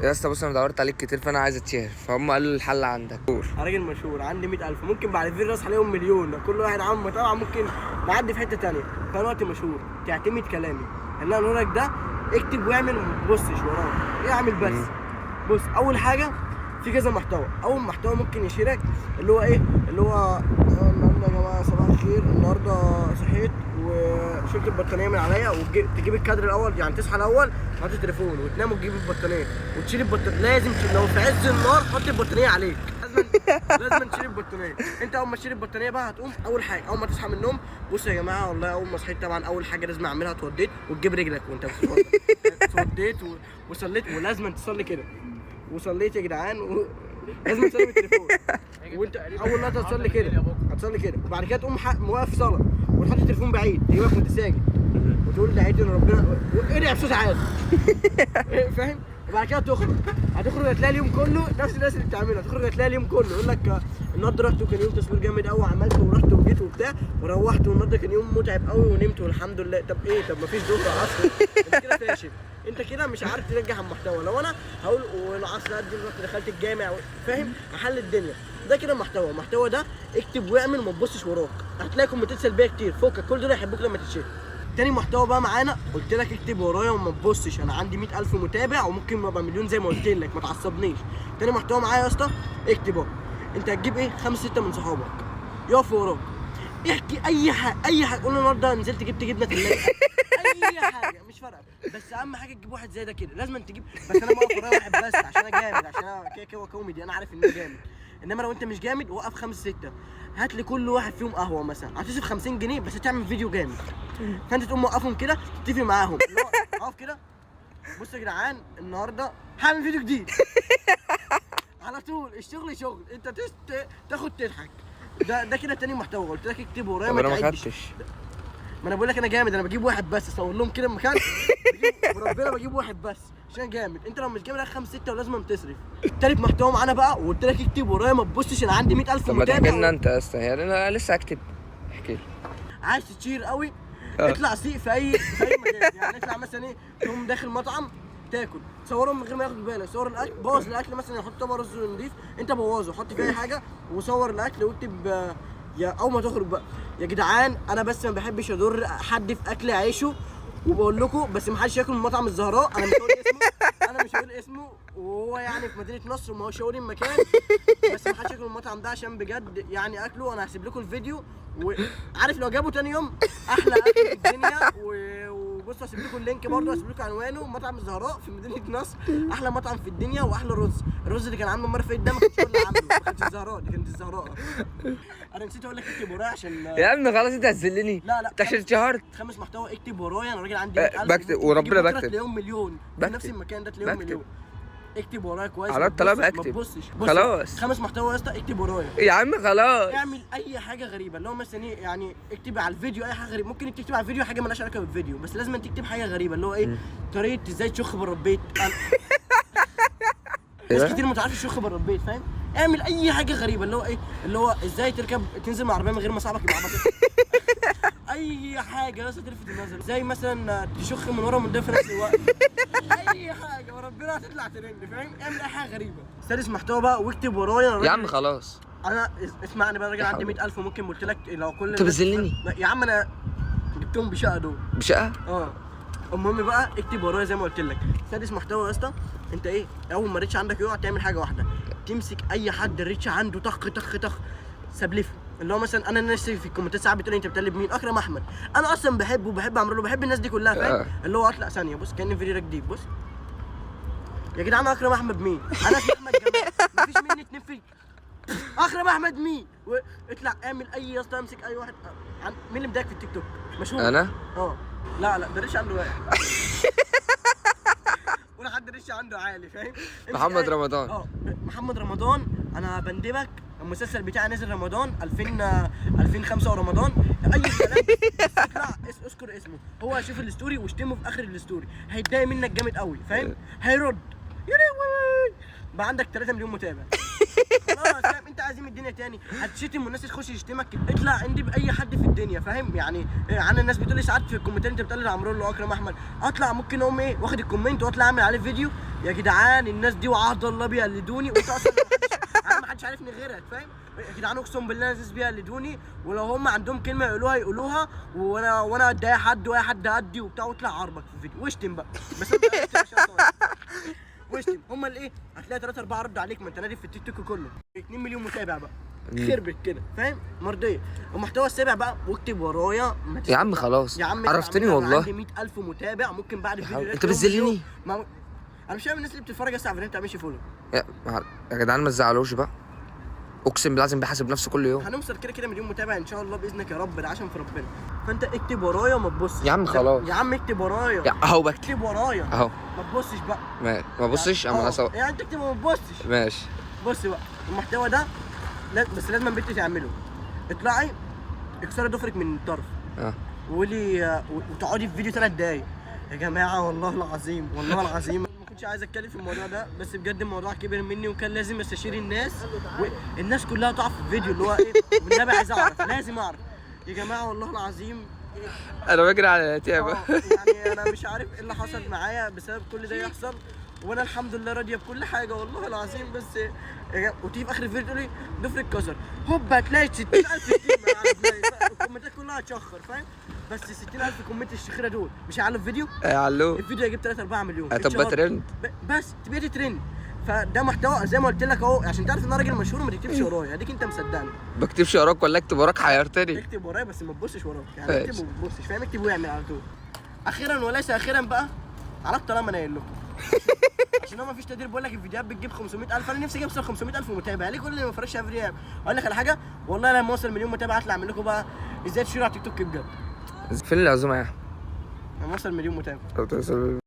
يا اسطى بص انا دورت عليك كتير فانا عايز اتشهر، فهم قالوا الحل عندك. انا راجل مشهور، عندي 100,000، ممكن بعد الفيديو راس عليهم مليون، كل واحد عامل متابعه ممكن نعدي في حته ثانيه. فانا وقت مشهور تعتمد كلامي اللي انا اقول لك ده، اكتب واعمل ما تبصش وراك، اعمل بس. بص اول حاجه في كذا محتوى. اول محتوى ممكن يشيرك اللي هو ايه، اللي هو النهارده يا جماعه صباح الخير، النهارده صحيت وشلت البطانيه من عليا، وتجيب الكادر الاول، يعني تصحى الاول تحط التليفون وتنام وتجيب البطانيه وتشيل البطانيه. لازم لو في عز النار حط البطانيه عليك، لازم تشيل البطانيه. انت اول ما تشيل البطانيه بقى هتقوم اول حاجه اول ما تصحى من النوم. بص يا جماعه والله اول ما صحيت طبعا اول حاجه لازم اعملها اتوضيت وتجيب رجلك وانت بتتوضى. اتوضيت وصليت، ولازم تصلي كده. وصليت يا جدعان لازم تصلي بالتليفون. وانت اول ما تصلي كده هتصلي كده، وبعد كده تقوم موقف صلاه وتحط التليفون بعيد تجيبك وانت ساجد وتقول دعيت ان ربنا ادعي بصوت عالي. فاهم؟ وبعد كده هتخرج هتلاقي اليوم كله نفس الناس اللي بتعملها، هتخرج هتلاقي اليوم كله يقول لك النهارده رحت وكان يوم تصوير جامد قوي، عملت ورحت وجيت وبتاع وروحت، والنهارده كان يوم متعب قوي ونمت والحمد لله. طب ايه؟ طب مفيش ظهر عصر؟ انت كده فاشل، انت كده مش عارف تنجح المحتوى. لو انا هقول والعصر قد رحت دخلت الجامع، فاهم؟ احل الدنيا. ده كده المحتوى ده اكتب واعمل ما تبصش وراك، هتلاقي كومنتات سلبيه كتير، فوقك كل دول هيحبوك لما تتشهر. تاني محتوى بقى معانا قلت لك اكتب ورايا وما تبصش، انا عندي 100,000 متابع وممكن ابقى مليون زي ما قلت لك، ما تعصبنيش. تاني محتوى معايا يا اسطى اكتب اهو، انت هتجيب ايه 5 6 من صحابك يقفوا وراك، احكي اي حاجه قول له النهارده نزلت جبت جبنه تلاجه، اي حاجه مش فارقه، بس اهم حاجه تجيب واحد زي ده كده، لازم تجيب. بس انا بقف ورايا واحد بس عشان انا جامد، عشان انا كده كوميدي، انا عارف ان انا جامد. انما لو انت مش جامد وقف 5 6، هات لي كل واحد فيهم قهوه مثلا، هتصرف 50 جنيه بس تعمل فيديو جامد. فانت تقوم موقفهم كده تتفق معاهم اقف كده، بصوا يا جدعان النهارده هعمل فيديو جديد. على طول الشغل شغل، انت تاخد تضحك. ده كده تاني محتوى. قلت لك اكتب ورايا ما تعدش. ما انا بقول لك انا جامد، انا بجيب واحد بس اصور لهم كده المكان وربنا بجيب واحد بس عشان جامد. انت لو مش جامد 5 6 ولازم تصرف. تالت محتوى معانا بقى وقلت لك اكتب ورايا ما تبصش، انا عندي 100,000 متابع. طب ما تحكي لنا انت يا اسطى، يعني انا لسه هكتب. احكي لي. عايز تشير قوي اطلع سيق في اي مكان، يعني اطلع مثلا ايه تقوم داخل مطعم تاكل، تصورهم من غير ما ياخدوا بالك، صور الاكل، بوظ الاكل مثلا، يحط طبق رز نضيف انت بوظه، حط فيه اي حاجه وصور الاكل واكتب يا اول ما تخرج بقى يا جدعان انا بس ما بحبش اضر حد في اكل عيشه، وبقول لكم بس ما حدش ياكل من مطعم الزهراء، انا مش هقول اسمه وهو يعني في مدينه نصر وما هوش هقول المكان، بس ما حدش ياكل من المطعم ده عشان بجد يعني اكله. انا هسيب لكم الفيديو، وعارف لو جابوا تاني يوم احلى اكل في الدنيا. وبصوا هسيب لكم اللينك برضه، هسيب لكم عنوانه، مطعم الزهراء في مدينه نصر، احلى مطعم في الدنيا واحلى الرز اللي كان عامله المره اللي فاتت ده ما كانش هو اللي عامله، ما كانتش الزهراء دي، كانت الزهراء. انا نسيت اقول لك اكتب ورايا عشان يا عم خلاص انت هتذلني. لا انت عشان اتشهرت. 5 محتوى اكتب ورايا، انا راجل عندي 100,000 بكتب وربنا بكتب تلاقيهم مليون في نفس المكان ده، تلاقيهم مليون. اكتب ورايا كويس، على الطلب اكتب، ما تبصش. خلاص 5 محتوى يا اسطى اكتب ورايا يا عم خلاص. اعمل اي حاجه غريبه، اللي هو مثلا ايه يعني اكتب على الفيديو اي حاجه غريبه، ممكن تكتب على الفيديو حاجه مالهاش علاقه بالفيديو، بس لازم تكتب حاجه غريبه اللي هو ايه طريقه ازاي تشخ بره البيت. ناس كتير ما تعرفش تشخ بره البيت، فاهم؟ اعمل اي حاجه غريبه اللي هو ايه، اللي هو ازاي تنزل مع عربيه من غير ما صاحبك يبقى عبطك. اي حاجه لازم تلفت النظر، زي مثلا تشخ من ورا ومن في نفس الوقت. اي حاجه وربنا هتطلع ترند، فاهم؟ اعمل اي حاجه غريبه. سادس محتوى بقى واكتب ورايا يا عم خلاص. انا اسمعني بقى، راجل عندي 100,000 وممكن قلت لك لو كل انت بتذلني يا عم، انا جبتهم بشقه دول. بشقه؟ المهم بقى اكتب ورايا زي ما قلت لك. سادس محتوى يا اسطى، انت ايه اول ما الريتش عندك يقع تعمل حاجه واحده، تمسك اي حد الريتش عنده طخ سبلفه. اللي هو مثلا انا نفسي في الكومنتات ساعات بتقول لي انت بتقلب مين؟ اكرم احمد. انا اصلا بحبه وبحب اعمل له، بحب الناس دي كلها، فاهم؟ اللي هو اطلع ثانيه بص كان فيديو جديد، بص يا جدعان اكرم احمد مين؟ انا اسمي احمد جمال، مفيش مني اتنين في اكرم احمد مين؟ واطلع اعمل اي يا اسطى، امسك اي واحد. مين اللي مضايقك في التيك توك؟ مشهور انا؟ لا ده الريش عنده واقع. ولا حد الريش عنده عالي، فاهم؟ محمد رمضان. محمد رمضان، انا بندبك المسلسل بتاعي نزل رمضان 2005 ورمضان اي كلام بس اطلع اذكر اسمه، هو هيشوف الستوري واشتمه في اخر الستوري، هيتضايق منك جامد قوي، فاهم؟ هيرد يا لهوي بقى عندك 3 مليون متابع. خلاص فاهم؟ انت عايزين الدنيا تاني، هتشتم والناس تخش تشتمك، اطلع اندب باي حد في الدنيا فاهم يعني. عن الناس بتقول لي ساعات في الكومنتات انت بتقلد عمرو واكرم احمد، اطلع ممكن اقوم ايه واخد الكومنت واطلع اعمل عليه فيديو. يا جدعان الناس دي وعهد الله بيقلدوني، وانت اصلا ما حدش عارفني غيرك فاهم. يا جدعان اقسم بالله الناس بيقلدوني، ولو هم عندهم كلمه يقولوها وانا اتضايق حد واي حد ادي وبتاع، واطلع عربك في الفيديو واشتم بقى. بس انت واشتم هم اللي ايه، هتلاقي 3 4 رد عليك، ما انت نادي في التيك توك كله 2 مليون متابع بقى خربت كده فاهم، مرضيه. المحتوى السابع بقى واكتب ورايا يا عم خلاص يا عم عرفتني والله. عندي 100,000 متابع، ممكن بعد الفيديو ده انت بتذلني. انا مش فاهم الناس اللي بتتفرج على الفيديو ما تعملش فولو. يا جدعان ما تزعلوش بقى، اقسم بالله لازم بيحاسب نفسه كل يوم. هنوصل كده مليون متابع ان شاء الله باذنك يا رب، ده عشان في ربنا. فانت اكتب ورايا وما تبصش يا عم خلاص. يا عم اكتب ورايا اهو بكتب. اكتب ورايا اهو ما تبصش بقى. ما بصش اما انا يعني انت اكتب وما تبصش. ماشي. بص بقى المحتوى ده بس لازم بنت تعمله. اطلعي اكسري ضفرك من الطرف وقولي وتقعدي في فيديو 3 دقايق. يا جماعه والله العظيم والله العظيم ما كنتش عايز اتكلم في الموضوع ده، بس بجد الموضوع كبر مني وكان لازم استشير الناس، والناس كلها تقع في الفيديو اللي هو ايه والنبي عايز اعرف، لازم اعرف يا جماعه والله العظيم. انا بجري على الاتيابه. يعني انا مش عارف ايه اللي حصل معايا بسبب كل ده يحصل، وانا الحمد لله راضيه بكل حاجه والله العظيم. بس وتيجي في اخر الفيديو تقول لي ضفرك اتكسر، هوب هتلاقي 60,000 شتيمه على الكومنتات كلها هتشخر فاهم. بس 60,000 كومنت الشخيره دول مش هيعلوا الفيديو؟ هيعلوا الفيديو هيجيب 3 4 مليون هتبقى ترند. بس تبقى ترند. فده محتوى زي ما قلت لك اهو، عشان تعرف ان انا راجل مشهور وما تكتبش ورايا، اديك انت مصدقني. بكتبش وراك ولا اكتب وراك؟ حيرتني. اكتب ورايا بس ما تبصش وراك، يعني اكتب وما تبصش فاهم، اكتب واعمل على طول. اخيرا وليس اخيرا بقى، عرفت طالما انا قايل لكم عشان هو مفيش تقدير. بقول لك الفيديوهات بتجيب 500,000، انا نفسي اوصل 500,000 متابع. ليه كل اللي ما فرقش فيديو؟ اقول لك على حاجه والله لما اوصل مليون متابع هطلع اعمل لكم بقى ازاي تشيروا على تيك توك بجد. فين العزومه يا لما اوصل مليون متابع احمد؟